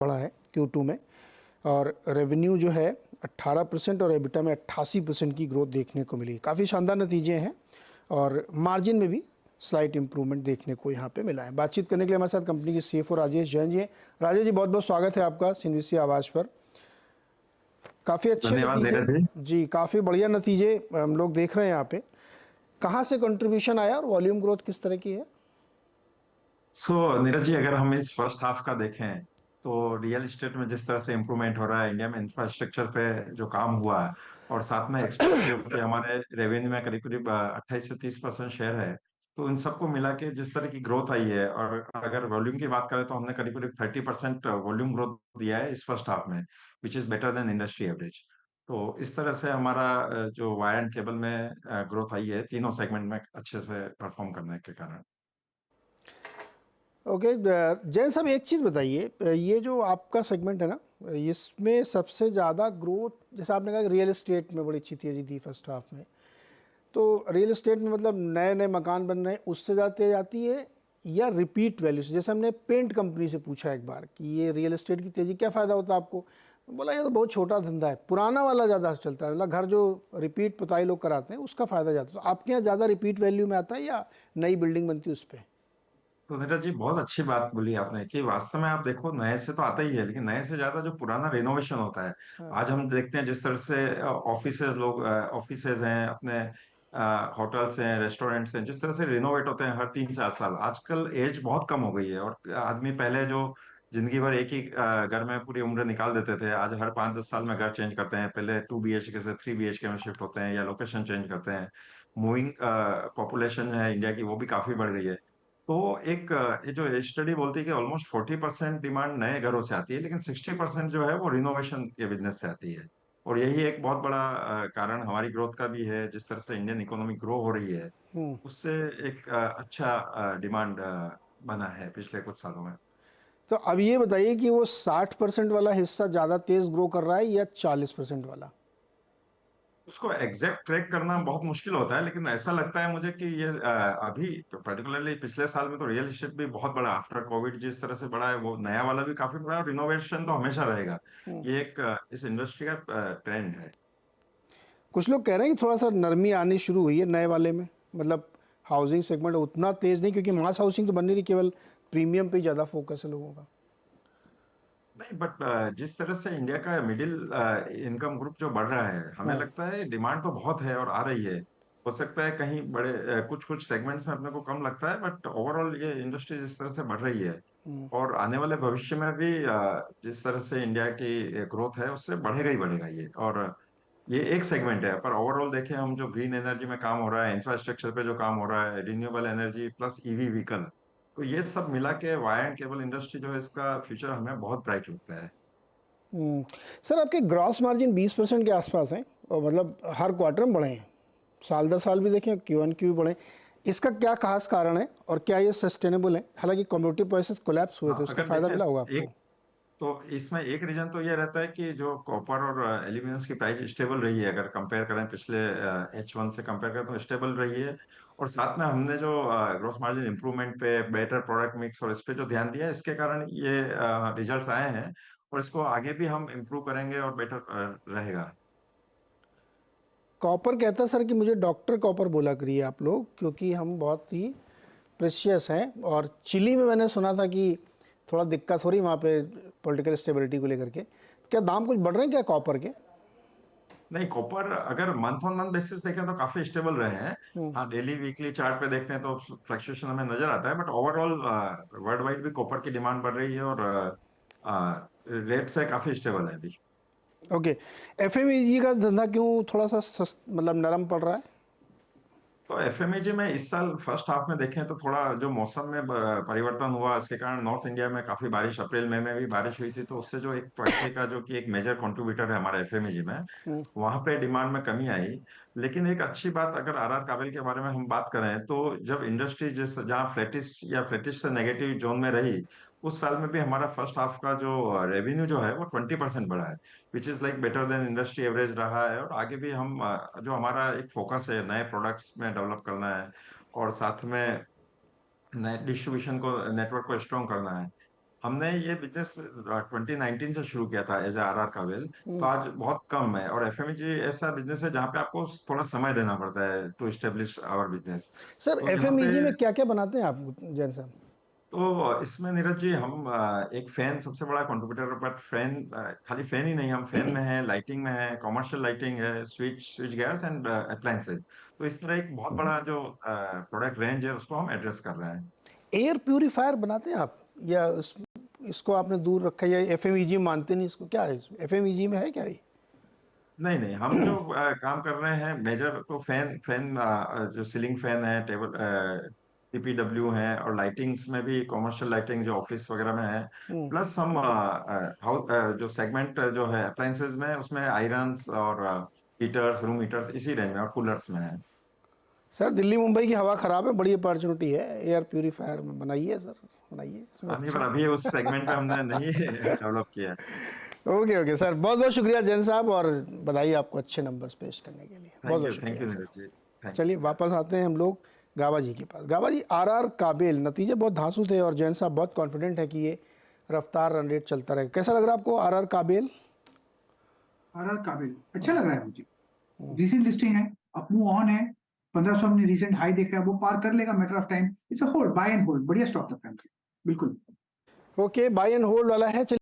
बढ़ा है Q2 में, और रेवेन्यू जो है 18% और एबिटा में 88% की ग्रोथ देखने को मिली। काफ़ी शानदार नतीजे हैं और मार्जिन में भी स्लाइट इंप्रूवमेंट देखने को यहाँ पे मिला है। बातचीत करने के लिए हमारे साथ कंपनी के CFO राजेश जैन जी हैं। राजेश जी, बहुत बहुत स्वागत है आपका सिनविसी आवाज़ पर। काफ़ी अच्छे धन्यवाद नतीजे धीरज जी। जी, काफ़ी बढ़िया नतीजे हम लोग देख रहे हैं यहाँ पे। कहाँ से कंट्रीब्यूशन आया और वॉल्यूम ग्रोथ किस तरह की है? नीरज जी, अगर हम इस फर्स्ट हाफ का देखें तो रियल एस्टेट में जिस तरह से इम्प्रूवमेंट हो रहा है, इंडिया में इंफ्रास्ट्रक्चर पे जो काम हुआ है, और साथ में एक्सपोर्ट के ऊपर हमारे रेवेन्यू में करीब करीब 28 से 30% शेयर है। तो इन सबको मिला के जिस तरह की ग्रोथ आई है, और अगर वॉल्यूम की बात करें तो हमने करीब करीब 30% वॉल्यूम ग्रोथ दिया है इस फर्स्ट हाफ में, which is better than industry average. तो इस तरह से हमारा जो वायर एंड केबल में ग्रोथ आई है, तीनों सेगमेंट में अच्छे से परफॉर्म करने के कारण। ओके, जैन साहब एक चीज़ बताइए, ये जो आपका सेगमेंट है ना, इसमें सबसे ज़्यादा ग्रोथ जैसे आपने कहा कि रियल एस्टेट में बड़ी अच्छी तेज़ी थी फर्स्ट हाफ में, तो रियल एस्टेट में मतलब नए नए मकान बन रहे हैं उससे ज़्यादा तेज आती है, या रिपीट वैल्यू से? जैसे हमने पेंट कंपनी से पूछा एक बार कि ये रियल एस्टेट की तेज़ी क्या फ़ायदा होता है आपको, बोला ये तो बहुत छोटा धंधा है, पुराना वाला ज़्यादा चलता है, मतलब घर जो रिपीट पुताई लोग कराते हैं उसका फ़ायदा ज़्यादा। तो आपके यहाँ ज़्यादा रिपीट वैल्यू में आता है या नई बिल्डिंग बनती है उस पर? तो नीरज जी, बहुत अच्छी बात बोली आपने कि वास्तव में आप देखो, नए से तो आता ही है, लेकिन नए से ज्यादा जो पुराना रिनोवेशन होता है। हाँ। आज हम देखते हैं जिस तरह से ऑफिसेज हैं अपने, होटल्स हैं, रेस्टोरेंट्स हैं, जिस तरह से रिनोवेट होते हैं हर 3 4 साल। आजकल एज बहुत कम हो गई है, और आदमी पहले जो जिंदगी भर एक ही घर में पूरी उम्र निकाल देते थे, आज हर 5 10 साल में घर चेंज करते हैं। पहले 2 BHK से 3 BHK में शिफ्ट होते हैं या लोकेशन चेंज करते हैं। मूविंग पॉपुलेशन है इंडिया की, वो भी काफी बढ़ गई है। तो एक ये जो स्टडी बोलती है कि ऑलमोस्ट 40% डिमांड नए घरों से आती है, लेकिन 60% जो है वो रिनोवेशन के बिजनेस से आती है। और यही एक बहुत बड़ा कारण हमारी ग्रोथ का भी है। जिस तरह से इंडियन इकोनॉमी ग्रो हो रही है, उससे एक अच्छा डिमांड बना है पिछले कुछ सालों में। तो अब ये बताइए कि वो 60% वाला हिस्सा ज़्यादा तेज़ ग्रो कर रहा है या 40% वाला? उसको एग्जैक्ट ट्रैक करना बहुत मुश्किल होता है, लेकिन ऐसा लगता है मुझे कि ये अभी पर्टिकुलरली पिछले साल में तो रियल एस्टेट भी बहुत बड़ा, आफ्टर कोविड जिस तरह से बड़ा है, वो नया वाला भी काफी बड़ा है, और रिनोवेशन तो हमेशा रहेगा। ये एक इस इंडस्ट्री का ट्रेंड है। कुछ लोग कह रहे हैं कि थोड़ा सा नरमी आनी शुरू हुई है नए वाले में, मतलब हाउसिंग सेगमेंट उतना तेज़ नहीं, क्योंकि मास हाउसिंग तो बन नहीं रही, केवल प्रीमियम पे ही ज़्यादा फोकस है लोगों का। नहीं, बट जिस तरह से इंडिया का मिडिल इनकम ग्रुप जो बढ़ रहा है, हमें हाँ। लगता है डिमांड तो बहुत है और आ रही है। हो सकता है कहीं बड़े कुछ कुछ सेगमेंट्स में अपने को कम लगता है, बट ओवरऑल ये इंडस्ट्री जिस तरह से बढ़ रही है, और आने वाले भविष्य में भी जिस तरह से इंडिया की ग्रोथ है, उससे बढ़ेगा ही बढ़ेगा ये। और ये एक सेगमेंट है, पर ओवरऑल देखें हम, जो ग्रीन एनर्जी में काम हो रहा है, इंफ्रास्ट्रक्चर पे जो काम हो रहा है, renewable energy plus EV vehicle, तो ये सब मिला के वायर एंड केबल इंडस्ट्री जो है, इसका फ्यूचर हमें बहुत ब्राइट लगता है। सर, आपके ग्रॉस मार्जिन 20% के आसपास हैं, और मतलब हर क्वार्टर में बढ़े हैं, साल दर साल भी देखें Q1 Q बढ़े। इसका क्या खास कारण है और क्या ये सस्टेनेबल है? हालांकि कमोडिटी प्राइसेस कोलैप्स हुए थे, हाँ, उसका अगर फ़ायदा देखें मिला होगा एक, आपको। तो इसमें एक रीजन तो ये रहता है कि जो कॉपर और एल्यूमिनियम की प्राइस स्टेबल रही है, अगर कंपेयर करें पिछले H1 से कंपेयर करें तो स्टेबल रही है। और साथ में हमने जो ग्रोस मार्जिन इंप्रूवमेंट पे, बेटर प्रोडक्ट मिक्स और इस पे जो ध्यान दिया है, इसके कारण ये रिजल्ट्स आए हैं। और इसको आगे भी हम इम्प्रूव करेंगे और बेटर रहेगा। कॉपर कहता है सर कि मुझे डॉक्टर कॉपर बोला करिए आप लोग, क्योंकि हम बहुत ही प्रेशियस हैं, और चिली में मैंने सुना था कि थोड़ा दिक्कत हो रही वहाँ पे पॉलिटिकल स्टेबिलिटी को लेकर के। क्या दाम कुछ बढ़ रहे हैं क्या कॉपर के? नहीं, कॉपर अगर मंथ ऑन मंथ बेसिस देखें तो काफी स्टेबल रहे हैं। हाँ, डेली वीकली चार्ट पे देखते हैं तो फ्लक्चुएशन हमें नजर आता है, बट ओवरऑल वर्ल्ड वाइड भी कॉपर की डिमांड बढ़ रही है, और रेट से काफी स्टेबल है अभी। ओके। FMEG का धंधा क्यों थोड़ा सा मतलब नरम पड़ रहा है? तो एफएमईजी में इस साल फर्स्ट हाफ में देखें तो थोड़ा जो मौसम में परिवर्तन हुआ, इसके कारण नॉर्थ इंडिया में काफी बारिश, अप्रैल मई में भी बारिश हुई थी, तो उससे जो एक पैसे का जो कि एक मेजर कंट्रीब्यूटर है हमारे एफएमईजी में, वहां पे डिमांड में कमी आई। लेकिन एक अच्छी बात, अगर आरआर काबिल के बारे में हम बात करें, तो जब इंडस्ट्री जिस जहाँ फ्लैटिश या फ्लैटिश से नेगेटिव जोन में रही, उस साल में भी हमारा फर्स्ट हाफ का जो रेवेन्यू जो है वो 20% बढ़ा है, which is like better than industry average रहा है। और आगे भी हम जो हमारा एक फोकस है नए प्रोडक्ट्स में डेवलप करना है, और साथ में नए डिस्ट्रीब्यूशन को, नेटवर्क को स्ट्रॉन्ग करना है। हमने ये बिजनेस 2019 से शुरू किया था एज आरआर काबिल। तो आज बहुत कम है, और एफएमजी ऐसा बिजनेस है जहाँ पे आपको थोड़ा समय देना पड़ता है to establish our business. Sir तो यहाँ पे एफएमईजी में क्या क्या बनाते हैं आप जैन साहब? तो इसमें नीरज जी, हम एक फैन सबसे बड़ा कंट्रीब्यूटर, बट फैन खाली फैन ही नहीं, हम फैन में है, लाइटिंग में है, कमर्शियल लाइटिंग है, स्विच गियर्स एंड अप्लायंसेज। तो इस तरह एक बहुत बड़ा जो प्रोडक्ट रेंज है उसको हम एड्रेस कर रहे हैं। एयर प्यूरीफायर बनाते हैं आप, या इसको आपने दूर रखा है, या एफएमईजी मानते नहीं इसको, क्या है एफएमईजी में है क्या ये? नहीं नहीं, हम जो काम कर रहे हैं मेजर, तो फैन फैन जो सीलिंग फैन है, टेबल टीपीडब्ल्यू है, और लाइटिंग्स में भी कमर्शियल लाइटिंग जो ऑफिस वगैरह में है। प्लस हम जो सेगमेंट जो है अप्लायंसेज में, उसमें आयरन्स और हीटर्स, रूम हीटर्स इसी रेंज में, और कूलर्स में है। सर दिल्ली मुंबई की हवा ख़राब है, बड़ी अपॉर्चुनिटी है, एयर प्यूरीफायर में बनाइए सर, बनाइए इसमें नहीं, अच्छा पर है। अभी उस सेगमेंट में हमने नहीं डेवलप किया है। ओके ओके सर, बहुत बहुत शुक्रिया जैन साहब, और बधाई आपको अच्छे नंबर्स पेश करने के लिए, बहुत बहुत थैंक शुक्रिया you sir. Neeraj ji, thank चलिए यू। वापस आते हैं हम लोग गाबा जी के पास। गाबा जी, आरआर काबिल नतीजे बहुत धांसू थे, और जैन साहब बहुत कॉन्फिडेंट है कि ये रफ्तार रन रेट चलता रहेगा। कैसा लग रहा है आपको आरआर काबिल? आरआर काबिल अच्छा लग रहा है मुझे। रिसेंट लिस्टिंग है, अप मूव ऑन है, 1500 हमने रिसेंट हाई देखा है, वो पार कर लेगा matter of time. It's a hold, buy and hold, बढ़िया स्टॉक लगता है मुझे, बिल्कुल। ओके, बाय एंड होल्ड वाला है। चलिए